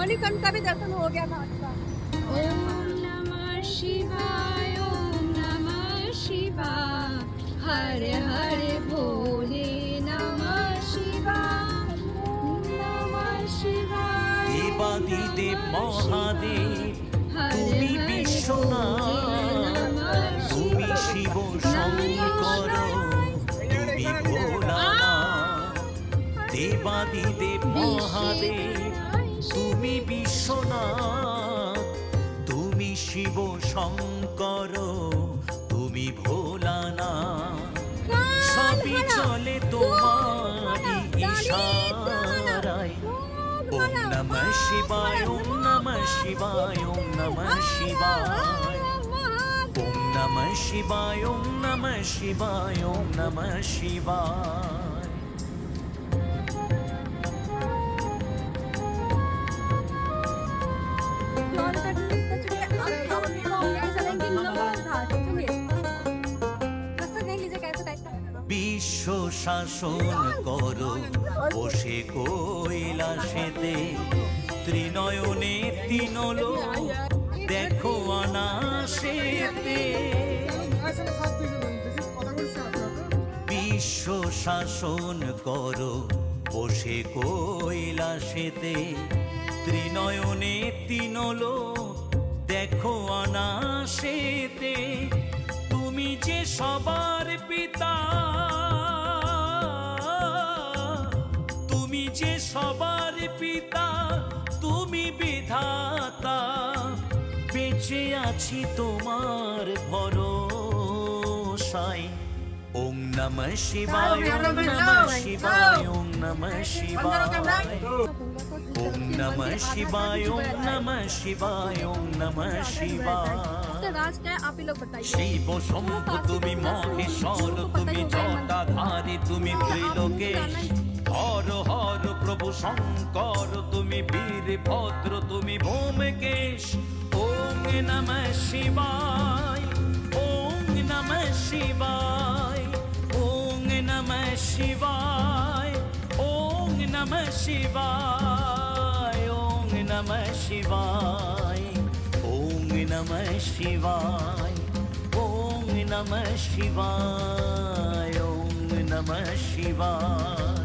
मणिकर्ण का भी दर्शन हो गया था आज का। ओम नमः शिवाय, ओम नमः शिवाय, हर हर भोले नमः शिवाय, नमः शिवाय। देवादिदेव महादेव তুমি বিশ্বনাথ, তুমি শিব শঙ্কর, তুমি ভোলানাথ। দেবাদিদেব মহাদেব তুমি বিশ্বনাথ, তুমি শিব শঙ্কর, তুমি ভোলানাথ। সবই চলে তোমারই ইশারায়। ওম নমঃ শিবায়, ওম নমঃ শিবায়, ওম নমঃ শিবায়। ওম নমঃ শিবায়, ওম নমঃ শিবায়, ওম নমঃ শিবায়। বিশ্ব শাসন করো বসে কৈলাসেতে, ত্রিনয়নে তিনলো দেখো অনাসেতে। বিশ্ব শাসন করো বসে কৈলাসেতে, ত্রিনয়নে তিনলো দেখো অনাসেতে। তুমি যে সবার পিতা, তুমি যে সবার পিতা, তুমি বিধাতা। বেঁচে আছি তোমার ভরসায়। ওম নমঃ শিবায়, ওম নমঃ শিবায়, ওম নমঃ শিবায়। ওম নমঃ শিবায়, ওম নমঃ শিবায়, ওম নমঃ শিবায়। राज क्या है आप ही लोग बताइए। শিব শম্ভ তুমি মহেশ্বর, তুমি জটাধারী, তুমি ত্রিলোকেশ। হর হর প্রভু শঙ্কর, তুমি বীরভদ্র, তুমি ভূমকেশ। ওম নমঃ শিবায়, ওম নমঃ শিবায়, ওম নমঃ শিবায়, ওম নমঃ শিবায়, ওম নমঃ শিবায়। ওম নমঃ শিবায়, ওম নমঃ শিবায়, ওম নমঃ শিবায়।